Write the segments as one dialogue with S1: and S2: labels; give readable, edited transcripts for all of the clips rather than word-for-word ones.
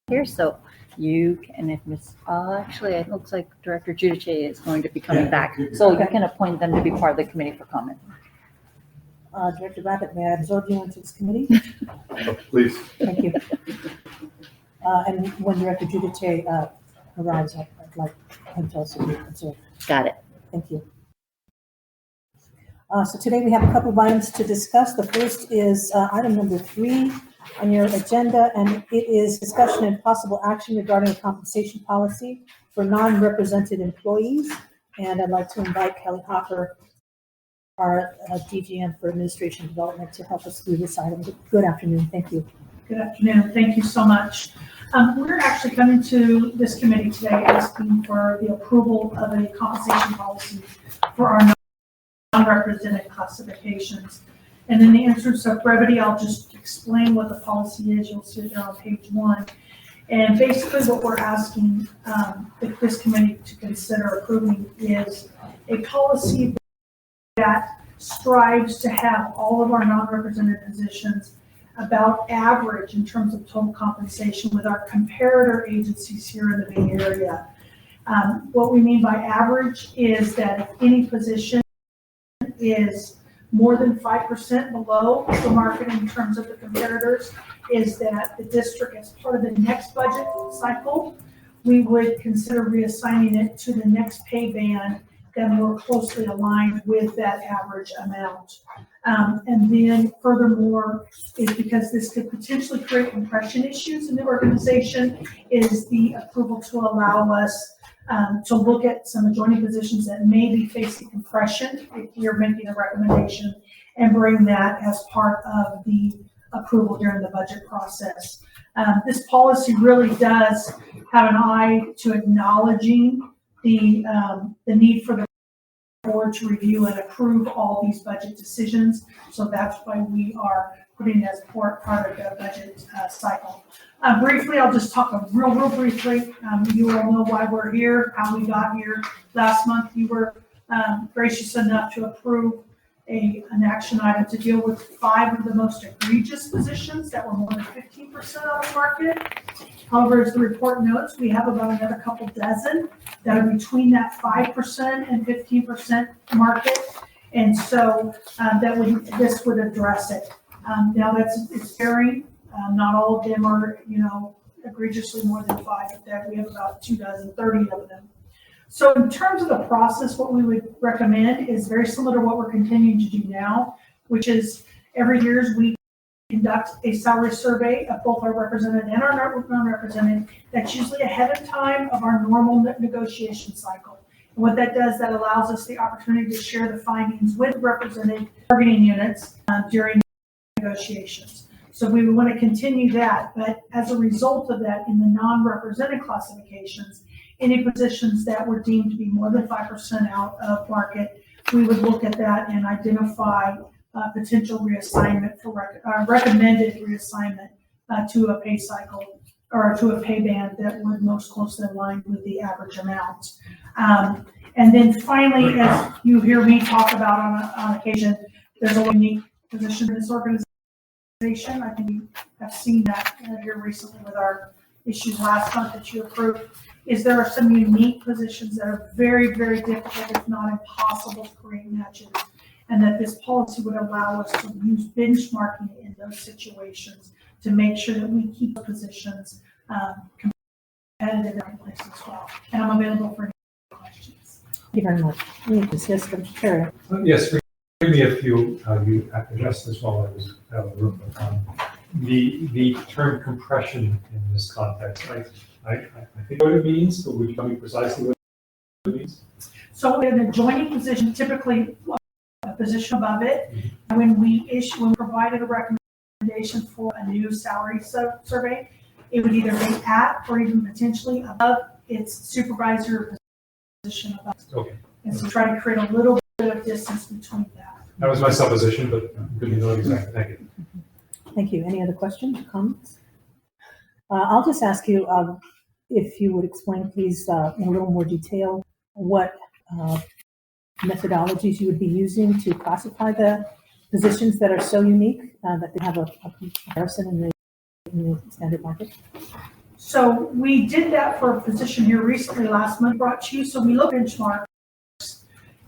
S1: here, so you can, if Miss, actually, it looks like Director Giudice is going to be coming back, so you can appoint them to be part of the committee for comment.
S2: Director Rabbit, may I absorb you into this committee?
S3: Please.
S2: Thank you. And when Director Giudice arrives, I'd like him to also be observed.
S1: Got it.
S2: Thank you. So today we have a couple of items to discuss. The first is item number 3 on your agenda, and it is discussion and possible action regarding a compensation policy for non-represented employees. And I'd like to invite Kelly Hopper, our DGM for Administration Development, to help us through this item. Good afternoon. Thank you.
S4: Good afternoon. Thank you so much. We're actually coming to this committee today asking for the approval of a compensation policy for our non-represented classifications. And in the interest of brevity, I'll just explain what the policy is. You'll see it there on page 1. And basically what we're asking this committee to consider approving is a policy that strives to have all of our non-represented positions about average in terms of total compensation with our comparator agencies here in the Bay Area. What we mean by average is that if any position is more than 5% below the market in terms of the comparators, is that the district, as part of the next budget cycle, we would consider reassigning it to the next pay band that more closely aligned with that average amount. And then furthermore, is because this could potentially create compression issues in the organization, is the approval to allow us to look at some adjoining positions that may be facing compression if you're making a recommendation, and bring that as part of the approval during the budget process. This policy really does have an eye to acknowledging the need for the board to review and approve all these budget decisions. So that's why we are putting it as part of the budget cycle. Briefly, I'll just talk real briefly. You all know why we're here, how we got here. Last month, you were gracious enough to approve an action item to deal with 5 of the most egregious positions that were more than 15% out of market. However, as the report notes, we have about another couple dozen that are between that 5% and 15% market. And so this would address it. Now it's varying. Not all of them are, egregiously more than 5, but we have about 30 of them. So in terms of the process, what we would recommend is very similar to what we're continuing to do now, which is every year we conduct a salary survey of both our represented and our non-represented. That's usually ahead of time of our normal negotiation cycle. And what that does, that allows us the opportunity to share the findings with represented bargaining units during negotiations. So we would want to continue that, but as a result of that, in the non-represented classifications, any positions that were deemed to be more than 5% out of market, we would look at that and identify potential reassignment for recommended reassignment to a pay cycle or to a pay band that would most closely align with the average amount. And then finally, as you hear me talk about on occasion, there's a unique position in this organization. I think you have seen that here recently with our issues last month that you approved. Is there are some unique positions that are very, very difficult, if not impossible, to create matches, and that this policy would allow us to use benchmarking in those situations to make sure that we keep the positions competitive in the right place as well. And I'm available for any questions.
S2: Thank you very much. Yes, Mr. Chair.
S3: Yes, give me a few. You addressed this while I was out of the room. The term compression in this context, I think what it means, but would you tell me precisely what it means?
S4: So in an adjoining position, typically a position above it, when we provided a recommendation for a new salary survey, it would either be at or even potentially above its supervisor position above.
S3: Okay.
S4: And so try to create a little bit of distance between that.
S3: That was my supposition, but good to know exactly. Thank you.
S2: Thank you. Any other questions or comments? I'll just ask you if you would explain, please, in a little more detail, what methodologies you would be using to classify the positions that are so unique that they have a comparison in the standard market.
S4: So we did that for a position here recently, last month, brought to you, so we looked at benchmarks.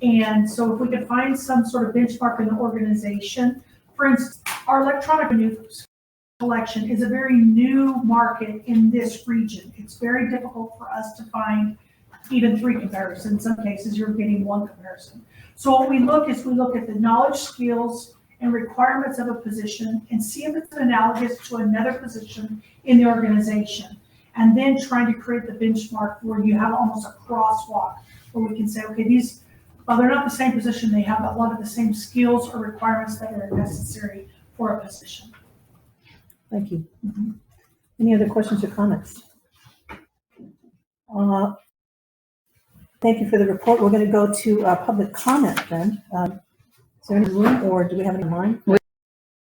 S4: And so if we could find some sort of benchmark in the organization, for instance, our electronic news collection is a very new market in this region. It's very difficult for us to find even 3 comparisons. In some cases, you're getting 1 comparison. So what we look is we look at the knowledge, skills, and requirements of a position and see if it's analogous to another position in the organization. And then trying to create the benchmark where you have almost a crosswalk where we can say, okay, these, while they're not the same position, they have a lot of the same skills or requirements that are necessary for a position.
S2: Thank you. Any other questions or comments? Thank you for the report. We're going to go to public comment then. Is there any room or do we have any in mind?
S1: We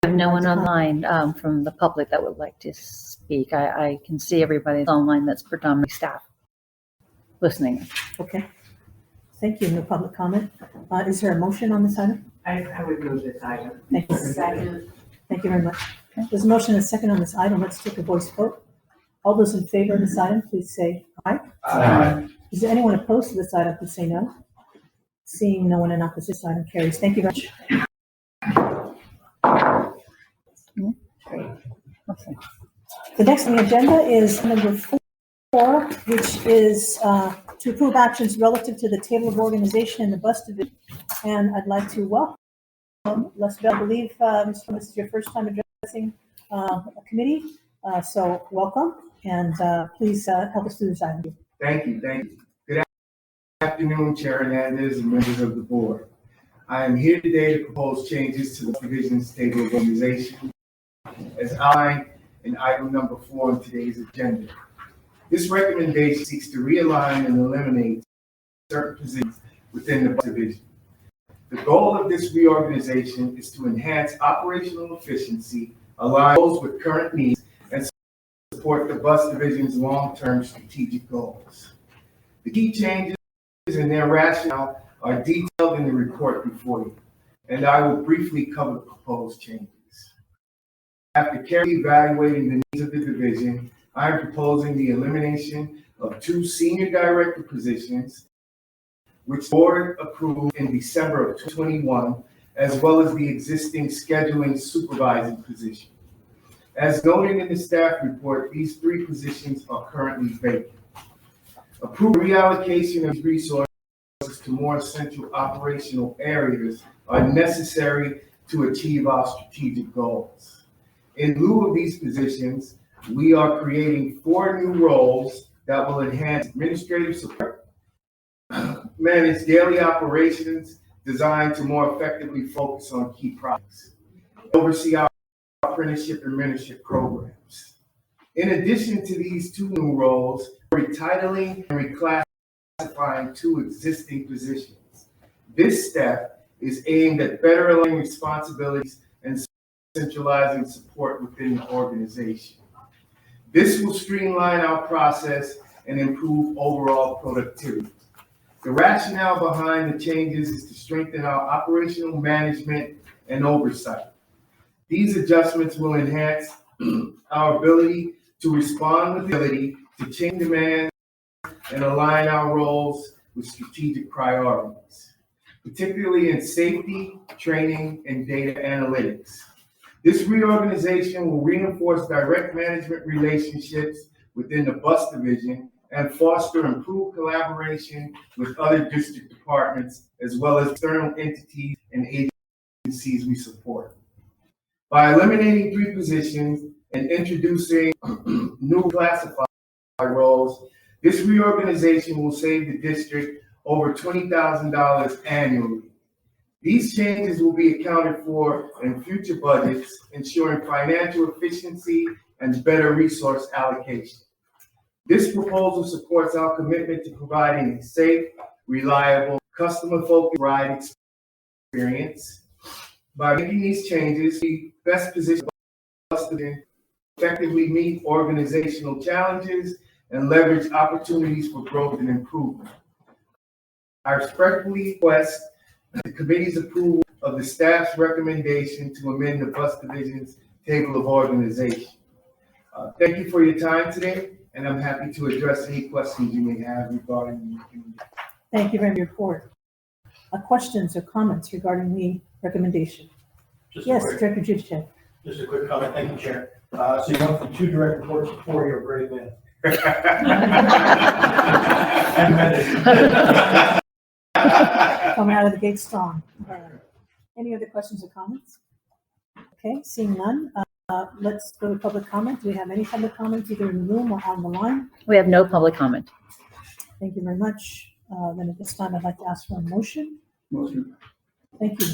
S1: have no one online from the public that would like to speak. I can see everybody online that's predominantly staff listening.
S2: Okay. Thank you. No public comment. Is there a motion on this item?
S5: I would move this item.
S2: Thank you. Thank you very much. There's a motion and a second on this item. Let's take a voice vote. All those in favor of this item, please say aye.
S3: Aye.
S2: Is there anyone opposed to this item, please say no. Seeing no one in opposition, this item carries. Thank you very much.
S1: Okay.
S2: The next on the agenda is number 4, which is to approve actions relative to the table of organization in the bus division. And I'd like to welcome Les Bell. I believe, Mr. This is your first time addressing a committee. So welcome, and please help us through this item.
S6: Thank you. Good afternoon, Chair Hernandez and members of the board. I am here today to propose changes to the division's table of organization as outlined in item number 4 on today's agenda. This recommendation seeks to realign and eliminate certain positions within the bus division. The goal of this reorganization is to enhance operational efficiency, align those with current needs, and support the bus division's long-term strategic goals. The key changes and their rationale are detailed in the report before you, and I will briefly cover the proposed changes. After carefully evaluating the needs of the division, I am proposing the elimination of 2 senior director positions, which the board approved in December of 2021, as well as the existing scheduling supervising position. As noted in the staff report, these 3 positions are currently vacant. Approved reallocation of resources to more essential operational areas are necessary to achieve our strategic goals. In lieu of these positions, we are creating 4 new roles that will enhance administrative support, manage daily operations designed to more effectively focus on key projects, oversee our apprenticeship and mentorship programs. In addition to these 2 new roles, retitling and reclassifying 2 existing positions. This step is aimed at better aligning responsibilities and centralizing support within the organization. This will streamline our process and improve overall productivity. The rationale behind the changes is to strengthen our operational management and oversight. These adjustments will enhance our ability to respond with agility to change demands and align our roles with strategic priorities, particularly in safety, training, and data analytics. This reorganization will reinforce direct management relationships within the bus division and foster improved collaboration with other district departments, as well as external entities and agencies we support. By eliminating 3 positions and introducing new classified roles, this reorganization will save the district over $20,000 annually. These changes will be accounted for in future budgets, ensuring financial efficiency and better resource allocation. This proposal supports our commitment to providing a safe, reliable, customer-focused ride experience. By making these changes, we best position us to effectively meet organizational challenges and leverage opportunities for growth and improvement. I respectfully request the committee's approval of the staff's recommendation to amend the bus division's table of organization. Thank you for your time today, and I'm happy to address any questions you may have regarding the committee.
S2: Thank you for your report. Questions or comments regarding the recommendation?
S7: Just a
S2: Yes,
S7: quick-
S2: Director Judichek.
S7: Just a quick comment, thank you, Chair. So you went from 2 direct reports to 4, you're a great man. And medic.
S2: Coming out of the gate strong. Any other questions or comments? Okay, seeing none, let's go to public comment. Do we have any public comment either in the room or on the line?
S1: We have no public comment.
S2: Thank you very much. Then at this time, I'd like to ask for a motion.
S6: Motion.
S2: Thank you.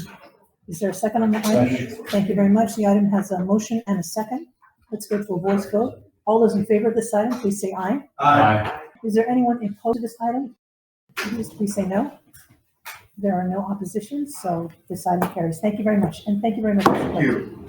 S2: Is there a second on the item? Thank you very much. The item has a motion and a second. Let's go to a voice vote. All those in favor of this item, please say aye.
S7: Aye.
S2: Is there anyone opposed to this item? Please say no. There are no oppositions, so this item carries. Thank you very much, and thank you very much.
S6: Thank you.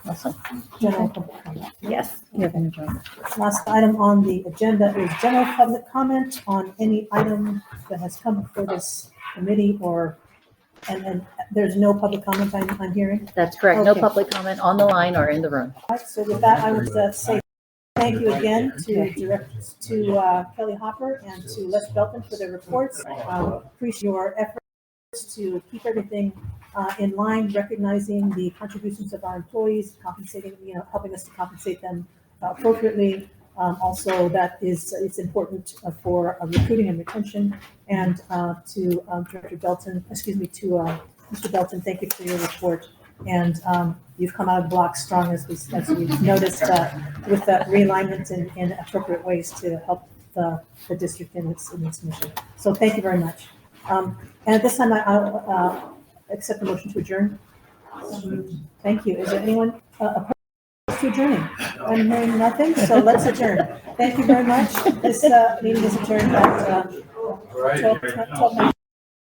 S1: Awesome.
S2: General public comment.
S1: Yes, you're going to join.
S2: Last item on the agenda is general public comment on any item that has come before this committee and there's no public comment I'm hearing.
S1: That's correct. No
S2: Okay.
S1: public comment on the line or in the room.
S2: All right, so with that, I would say thank you again to Kelly Hopper and to Les Belton for their reports. Appreciate your efforts to keep everything in line, recognizing the contributions of our employees, compensating, helping us to compensate them appropriately. Also, that is, it's important for recruiting and retention. And to Director Belton, to Mr. Belton, thank you for your report. And you've come out of the block strong, as we've noticed, with that realignment in appropriate ways to help the district in its mission. So thank you very much. And at this time, I'll accept the motion to adjourn. Thank you. Is there anyone opposed to adjourning? I'm hearing nothing, so let's adjourn. Thank you very much. This meeting is adjourned at 12:19.